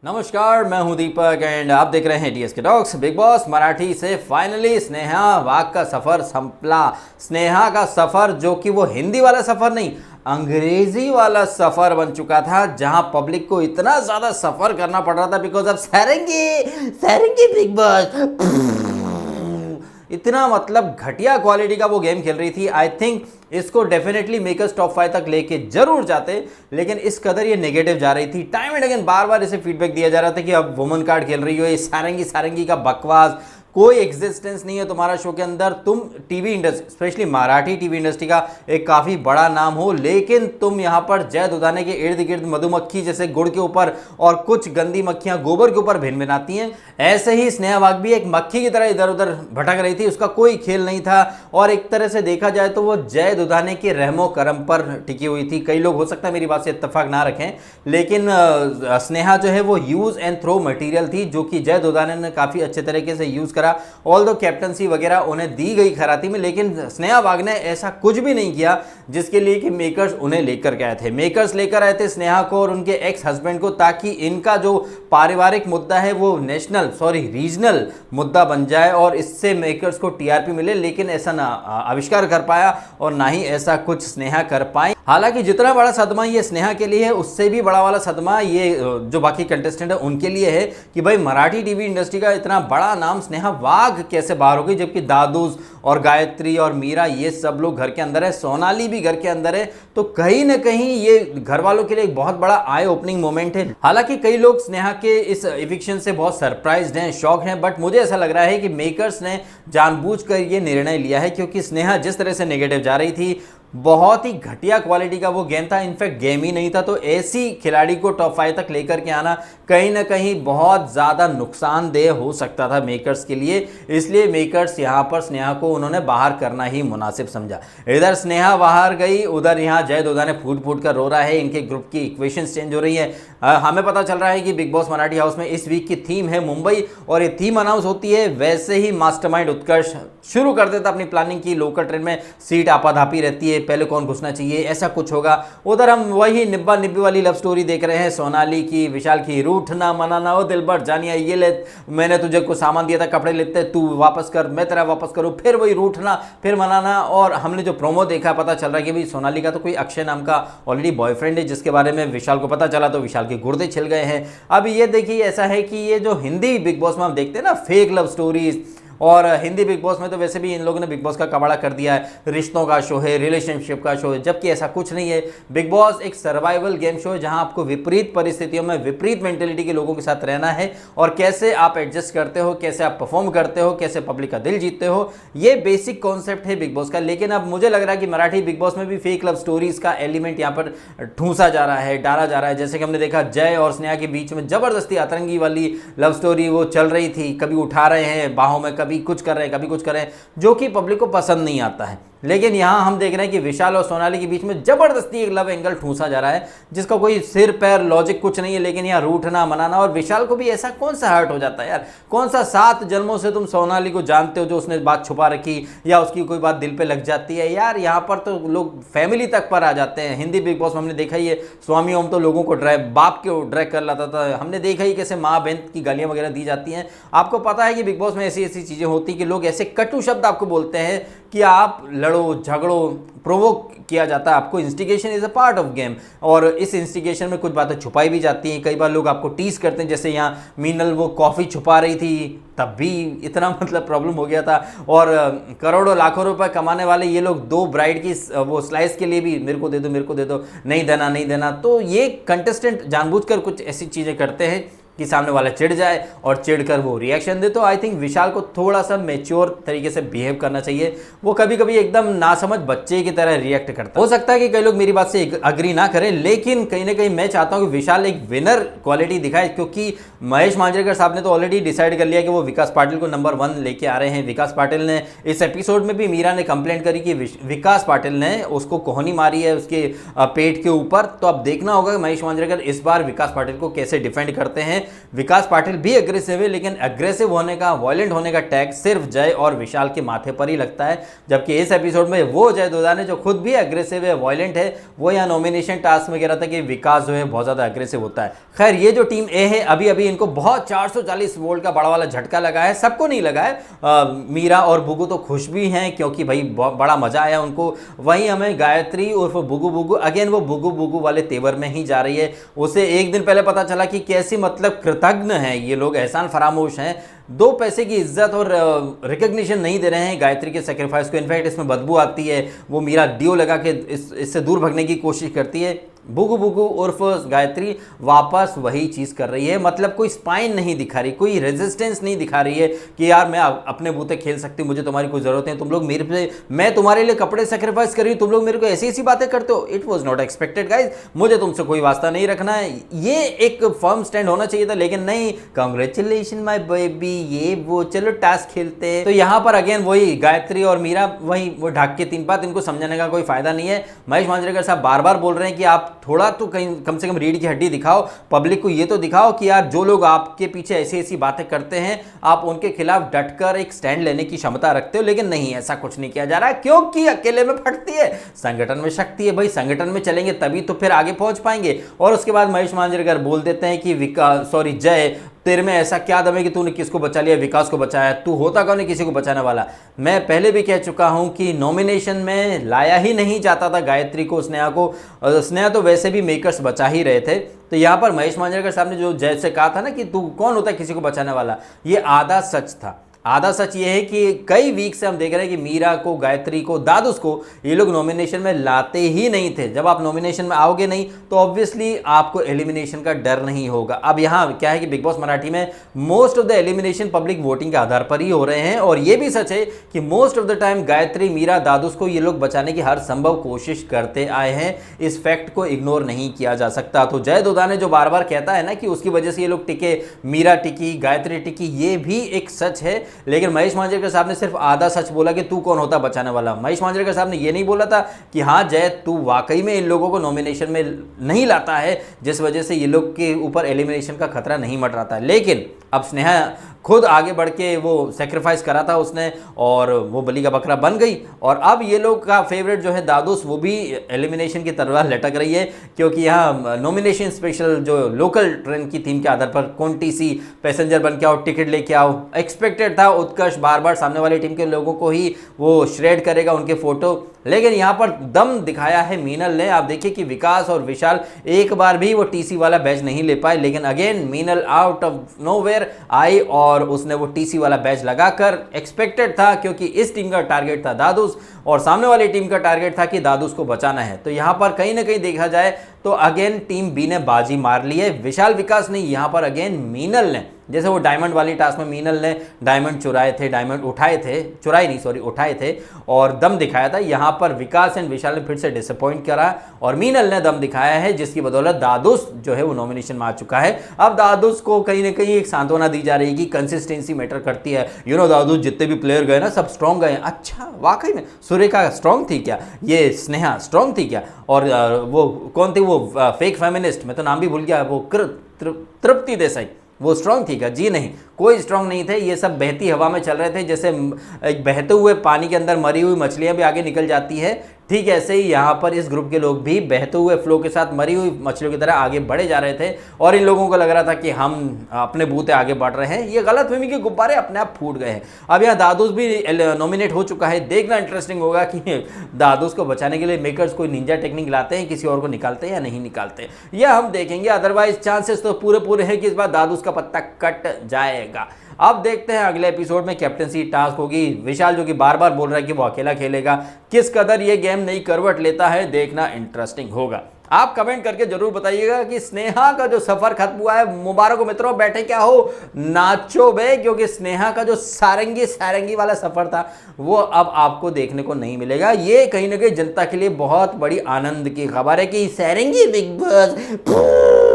नमस्कार, मैं हूं दीपक एंड आप देख रहे हैं टीएस के टॉक्स। बिग बॉस मराठी से फाइनली स्नेहा वाघ का सफर संपला। स्नेहा का सफर जो कि वो हिंदी वाला सफर नहीं, अंग्रेजी वाला सफर बन चुका था, जहां पब्लिक को इतना ज्यादा सफर करना पड़ रहा था because of sarangi sarangi big boss. इतना मतलब घटिया क्वालिटी का वो गेम खेल रही थी। आई थिंक इसको डेफिनेटली मेकर्स टॉप 5 तक लेके जरूर जाते, लेकिन इस कदर ये नेगेटिव जा रही थी। टाइम एंड अगेन बार बार इसे फीडबैक दिया जा रहा था कि अब वुमन कार्ड खेल रही हो, ये सारंगी सारंगी का बकवास, कोई एग्जिस्टेंस नहीं है तुम्हारा शो के अंदर। तुम TV industry, specially Marathi TV industry का एक काफी बड़ा नाम हो, लेकिन तुम यहां पर जय दुधाने के इर्द गिर्द मधुमक्खी जैसे गुड़ के ऊपर और कुछ गंदी मक्खियां गोबर के ऊपर भिन भिनाती हैं। ऐसे ही स्नेहा वाघ भी एक मक्खी की तरह इधर उधर भटक रही थी, उसका कोई खेल नहीं था। और एक तरह से देखा जाए तो वो जय दुधाने के रहमो करम पर टिकी हुई थी। कई लोग हो सकता है मेरी बात से इत्तेफाक ना रखें, लेकिन स्नेहा जो है वो यूज एंड थ्रो मटेरियल थी, जो कि जय दुधाने ने काफी अच्छे तरीके से यूज करा। ऑल दो कैप्टनसी वगैरह उन्हें दी गई खराती में, लेकिन स्नेहा वाघ ने ऐसा कुछ भी नहीं किया जिसके लिए कि मेकर्स उन्हें लेकर के आए थे। मेकर्स लेकर आए थे स्नेहा को और उनके एक्स हस्बैंड को, ताकि इनका जो पारिवारिक मुद्दा है वो रीजनल मुद्दा बन जाए और इससे मेकर्स को टीआरपी मिले। लेकिन ऐसा ना आविष्कार कर पाया और ना ही ऐसा कुछ स्नेहा कर पाई। हालांकि जितना बड़ा सदमा ये स्नेहा के लिए है, उससे भी बड़ा वाला सदमा ये जो बाकी कंटेस्टेंट है उनके लिए है कि भाई मराठी टीवी इंडस्ट्री का इतना बड़ा नाम स्नेहा वाघ कैसे बाहर हो गई, जबकि दादूस और गायत्री और मीरा ये सब लोग घर के अंदर है, सोनाली भी घर के अंदर है। तो कहीं ना कहीं ये घर वालों के लिए एक बहुत बड़ा आई ओपनिंग मोमेंट है। हालांकि कई लोग स्नेहा के इस इविक्शन से बहुत सरप्राइज्ड हैं, शॉक हैं, बट मुझे ऐसा लग रहा है कि मेकर्स ने जानबूझकर ये निर्णय लिया है, क्योंकि स्नेहा जिस तरह से नेगेटिव जा रही थी, बहुत ही घटिया क्वालिटी का वो गेम था। इनफैक्ट गेम ही नहीं था, तो ऐसी खिलाड़ी को टॉप 5 तक लेकर के आना कहीं ना कहीं बहुत ज़्यादा नुकसानदेह हो सकता था मेकर्स के लिए। इसलिए मेकर्स यहाँ पर स्नेहा को उन्होंने बाहर करना ही मुनासिब समझा। इधर स्नेहा बाहर गई, उधर यहाँ जय दुधाने फूट फूट कर रो रहा है। इनके ग्रुप की इक्वेशंस चेंज हो रही है। हमें पता चल रहा है कि बिग बॉस मराठी हाउस में इस वीक की थीम है मुंबई, और ये थीम अनाउंस होती है वैसे ही मास्टरमाइंड उत्कर्ष शुरू कर देता अपनी प्लानिंग की। लोकल ट्रेन में सीट आपाधापी रहती है, पहले कौन घुसना चाहिए, ऐसा कुछ होगा। उधर हम वही निब्बा निब्बी वाली लव स्टोरी देख रहे हैं, सोनाली की विशाल की, रूठना मनाना, ओ दिलबर जानिया ये ले, मैंने तुझे कुछ सामान दिया था, कपड़े लेते, तू वापस कर, मैं तेरा वापस करूं, फिर वही रूठना, फिर मनाना। और हमने जो प्रोमो देखा, पता चल रहा है कि भाई सोनाली का तो कोई अक्षय नाम का ऑलरेडी बॉयफ्रेंड है, जिसके बारे में विशाल को पता चला तो विशाल के गुर्दे छिल गए हैं। अब ये देखिए, ऐसा है कि ये जो हिंदी बिग बॉस में हम देखते हैं ना, फेक लव स्टोरीज, और हिंदी बिग बॉस में तो वैसे भी इन लोगों ने बिग बॉस का कबाड़ा कर दिया है, रिश्तों का शो है, रिलेशनशिप का शो है, जबकि ऐसा कुछ नहीं है। बिग बॉस एक सर्वाइवल गेम शो है, जहां आपको विपरीत परिस्थितियों में विपरीत मेंटेलिटी के लोगों के साथ रहना है, और कैसे आप एडजस्ट करते हो, कैसे आप परफॉर्म करते हो, कैसे पब्लिक का दिल जीतते हो, ये बेसिक कॉन्सेप्ट है बिग बॉस का। लेकिन अब मुझे लग रहा है कि मराठी बिग बॉस में भी फेक लव स्टोरीज का एलिमेंट यहाँ पर ठूंसा जा रहा है, डाला जा रहा है। जैसे कि हमने देखा जय और स्नेहा के बीच में जबरदस्ती अतरंगी वाली लव स्टोरी वो चल रही थी, कभी उठा रहे हैं बाहों में, कभी कुछ कर रहे हैं, कभी कुछ कर रहे हैं, जो कि पब्लिक को पसंद नहीं आता है। लेकिन यहां हम देख रहे हैं कि विशाल और सोनाली के बीच में जबरदस्ती एक लव एंगल ठूंसा जा रहा है, जिसका कोई सिर पैर लॉजिक कुछ नहीं है। लेकिन यहां रूठना मनाना, और विशाल को भी ऐसा कौन सा हर्ट हो जाता है यार, कौन सा 7 जन्मों से तुम सोनाली को जानते हो जो उसने बात छुपा रखी, या उसकी कोई बात दिल पे लग जाती है यार। यहां पर तो लोग फैमिली तक पर आ जाते हैं। हिंदी बिग बॉस में हमने देखा ही है, स्वामी ओम तो लोगों को बाप के ड्रैग कर लाता था। हमने देखा ही कैसे माँ बहन की गालियां वगैरह दी जाती हैं। आपको पता है कि बिग बॉस में ऐसी ऐसी चीजें होती कि लोग ऐसे कटु शब्द आपको बोलते हैं कि आप लड़ो झगड़ो, प्रोवोक किया जाता है आपको। Instigation is a part of game, और इस इंस्टिगेशन में कुछ बातें छुपाई भी जाती हैं। कई बार लोग आपको टीज करते हैं, जैसे यहाँ मीनल वो कॉफ़ी छुपा रही थी, तब भी इतना मतलब प्रॉब्लम हो गया था। और करोड़ों लाखों रुपए कमाने वाले ये लोग 2 ब्राइड की वो स्लाइस के लिए भी मेरे को दे दो, मेरे को दे दो, नहीं देना नहीं देना। तो ये कंटेस्टेंट जानबूझकर कुछ ऐसी चीज़ें करते हैं कि सामने वाला चिढ़ जाए और चिढ़कर वो रिएक्शन दे। तो आई थिंक विशाल को थोड़ा सा मैच्योर तरीके से बिहेव करना चाहिए। वो कभी कभी एकदम नासमझ बच्चे की तरह रिएक्ट करता है। हो सकता है कि कई लोग मेरी बात से अग्री ना करें, लेकिन कहीं ना कहीं मैं चाहता हूं कि विशाल एक विनर क्वालिटी दिखाए, क्योंकि महेश मांजरेकर साहब ने तो ऑलरेडी डिसाइड कर लिया कि वो विकास पाटिल को नंबर 1 लेके आ रहे हैं। विकास पाटिल ने इस एपिसोड में भी, मीरा ने कंप्लेंट करी कि विकास पाटिल ने उसको कोहनी मारी है उसके पेट के ऊपर। तो अब देखना होगा कि महेश मांजरेकर इस बार विकास पाटिल को कैसे डिफेंड करते हैं। विकास पाटिल भी एग्रेसिव है, लेकिन एग्रेसिव होने का, वायलेंट होने का टैग सिर्फ जय और विशाल के माथे पर ही लगता है, जबकि इस एपिसोड में वो जय दोदाने जो खुद भी एग्रेसिव है, वायलेंट है, वो यहाँ नॉमिनेशन टास्क में कह रहा था कि विकास जो है बहुत ज़्यादा एग्रेसिव होता है। खैर, ये जो टीम ए है अभी अभी इनको बहुत 440 वोल्ट का बड़ा वाला झटका लगा है, सबको नहीं लगा है। मीरा और बुगू तो खुश भी हैं क्योंकि भाई बड़ा मजा आया उनको। वहीं हमें गायत्री उर्फ बुगू बुगू, अगेन वो बुगू बुगू वाले तेवर में ही जा रही है। उसे एक दिन पहले पता चला कि कैसी मतलब कृतज्ञ हैं ये लोग, एहसान फरामोश हैं, 2 पैसे की इज्जत और रिकग्निशन नहीं दे रहे हैं गायत्री के सेक्रीफाइस को। इनफैक्ट इसमें बदबू आती है, वो मीरा डियो लगा के इससे दूर भागने की कोशिश करती है। बुगू बुगू उर्फ गायत्री वापस वही चीज़ कर रही है, मतलब कोई स्पाइन नहीं दिखा रही, कोई रेजिस्टेंस नहीं दिखा रही है कि यार मैं अपने बूते खेल सकती हूँ, मुझे तुम्हारी कोई ज़रूरत नहीं, तुम लोग मेरे पे, मैं तुम्हारे लिए कपड़े सेक्रीफाइस कर रही हूँ, तुम लोग मेरे को ऐसी ऐसी बातें करते हो। It was not expected guys, मुझे तुमसे कोई वास्ता नहीं रखना है, ये एक फर्म स्टैंड होना चाहिए था, लेकिन नहीं, कांग्रेचुलेशन माई बेबी, ये वो, चलो टास्क खेलते हैं। तो यहाँ पर अगेन वही गायत्री और मीरा वही वो ढाक के 3 बात, इनको समझाने का कोई फायदा नहीं है। महेश मांजरेकर साहब बार बार बोल रहे हैं कि आप थोड़ा तो कहीं कम से कम रीढ़ की हड्डी दिखाओ, पब्लिक को ये तो दिखाओ कि यार जो लोग आपके पीछे ऐसी ऐसी बातें करते हैं आप उनके खिलाफ डटकर एक स्टैंड लेने की क्षमता रखते हो, लेकिन नहीं, ऐसा कुछ नहीं किया जा रहा है क्योंकि अकेले में फटती है, संगठन में शक्ति है भाई, संगठन में चलेंगे तभी तो फिर आगे पहुंच पाएंगे। और उसके बाद महेश मांजरेकर बोल देते हैं कि जय, तेरे में ऐसा क्या दम है कि तूने किसको बचा लिया, विकास को बचाया, तू होता कौन है किसी को बचाने वाला। मैं पहले भी कह चुका हूं कि नॉमिनेशन में लाया ही नहीं जाता था गायत्री को, स्नेहा को, स्नेहा तो वैसे भी मेकर्स बचा ही रहे थे। तो यहां पर महेश मांजरेकर साहब ने जो जय से कहा था ना कि तू कौन होता है किसी को बचाने वाला, ये आधा सच था। आधा सच ये है कि कई वीक से हम देख रहे हैं कि मीरा को, गायत्री को, दादूस को ये लोग नॉमिनेशन में लाते ही नहीं थे। जब आप नॉमिनेशन में आओगे नहीं तो ऑब्वियसली आपको एलिमिनेशन का डर नहीं होगा। अब यहाँ क्या है कि बिग बॉस मराठी में most of the elimination public voting के आधार पर ही हो रहे हैं, और ये भी सच है कि most of the time Gayatri, Meera, दादूस को ये लोग बचाने की हर संभव कोशिश करते आए हैं। इस फैक्ट को इग्नोर नहीं किया जा सकता। तो जय दोदाने जो बार बार कहता है ना कि उसकी वजह से ये लोग टिके, मीरा टिकी, गायत्री टिकी, ये भी एक सच है। लेकिन महेश मांजरेकर साहब ने सिर्फ आधा सच बोला कि तू कौन होता बचाने वाला। महेश मांजरेकर साहब ने यह नहीं बोला था कि हाँ जय, तू वाकई में इन लोगों को नॉमिनेशन में नहीं लाता है जिस वजह से ये लोग के ऊपर एलिमिनेशन का खतरा नहीं मंडराता। लेकिन अब स्नेहा खुद आगे बढ़ के वो सेक्रीफाइस करा था उसने, और वो बलि का बकरा बन गई। और अब ये लोग का फेवरेट जो है दादूस, वो भी एलिमिनेशन की तलवार लटक रही है, क्योंकि यहाँ नॉमिनेशन स्पेशल जो लोकल ट्रेन की थीम के आधार पर कौन टीसी पैसेंजर बन के आओ, टिकट लेके आओ, एक्सपेक्टेड था उत्कर्ष बार बार सामने वाली टीम के लोगों को ही वो श्रेड करेगा उनके फोटो, लेकिन यहाँ पर दम दिखाया है मीनल ने। आप देखिए कि विकास और विशाल एक बार भी वो टीसी वाला बैच नहीं ले पाए, लेकिन again Meenal out of nowhere आई और उसने वो टीसी वाला बैच लगाकर, एक्सपेक्टेड था क्योंकि इस टीम का टारगेट था दादूस और सामने वाली टीम का टारगेट था कि दादूस को बचाना है। तो यहाँ पर कहीं ना कहीं देखा जाए तो अगेन टीम बी ने बाजी मार ली है। विशाल विकास नहीं, यहाँ पर अगेन मीनल ने, जैसे वो डायमंड वाली टास्क में मीनल ने डायमंड चुराए थे, डायमंड उठाए थे, चुराए नहीं सॉरी उठाए थे और दम दिखाया था। यहाँ पर विकास एंड विशाल ने फिर से डिसअपॉइंट करा और मीनल ने दम दिखाया है, जिसकी बदौलत दादूस जो है वो नॉमिनेशन में आ चुका है। अब दादूस को कहीं ना कहीं एक सांत्वना दी जा रही है कि कंसिस्टेंसी मैटर करती है। दादूस जितने भी प्लेयर गए ना सब स्ट्रॉन्ग गए। अच्छा वाकई में सुरेखा स्ट्रॉन्ग थी क्या, ये स्नेहा स्ट्रॉन्ग थी क्या, और वो कौन थी वो फेक फेमिनिस्ट, मैं तो नाम भी भूल गया, वो तृप्ति देसाई, वो स्ट्रांग थी क्या? जी नहीं, कोई स्ट्रांग नहीं थे। ये सब बहती हवा में चल रहे थे, जैसे बहते हुए पानी के अंदर मरी हुई मछलियां भी आगे निकल जाती है, ठीक ऐसे ही यहाँ पर इस ग्रुप के लोग भी बहते हुए फ्लो के साथ मरी हुई मछलियों की तरह आगे बढ़े जा रहे थे और इन लोगों को लग रहा था कि हम अपने बूते आगे बढ़ रहे हैं। ये गलतफहमी के गुब्बारे अपने आप फूट गए हैं। अब यहाँ दादूस भी नॉमिनेट हो चुका है। देखना इंटरेस्टिंग होगा कि दादूस को बचाने के लिए मेकर्स कोई निंजा टेक्निक लाते हैं, किसी और को निकालते हैं या नहीं निकालते, यह हम देखेंगे। अदरवाइज चांसेस तो पूरे हैं कि इस बार दादूस का पत्ता कट जाएगा। अब देखते हैं अगले एपिसोड में कैप्टनसी टास्क होगी। विशाल जो कि बार बार बोल रहा है कि वो अकेला खेलेगा, किस कदर ये गेम नई करवट लेता है, देखना इंटरेस्टिंग होगा। आप कमेंट करके जरूर बताइएगा कि स्नेहा का जो सफर खत्म हुआ है, मुबारक हो मित्रों, बैठे क्या हो, नाचो बे, क्योंकि स्नेहा का जो सारंगी वाला सफर था वो अब आपको देखने को नहीं मिलेगा। ये कहीं ना कहीं जनता के लिए बहुत बड़ी आनंद की खबर है कि सारंगी बिग बॉस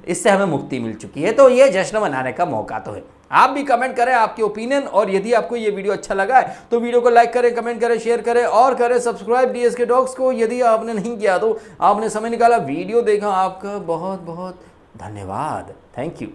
इससे हमें मुक्ति मिल चुकी है, तो ये जश्न मनाने का मौका तो है। आप भी कमेंट करें आपके ओपिनियन, और यदि आपको ये वीडियो अच्छा लगा है तो वीडियो को लाइक करें, कमेंट करें, शेयर करें और करें सब्सक्राइब डीएसके टॉक्स को। यदि आपने नहीं किया तो आपने समय निकाला, वीडियो देखा, आपका बहुत बहुत धन्यवाद, थैंक यू।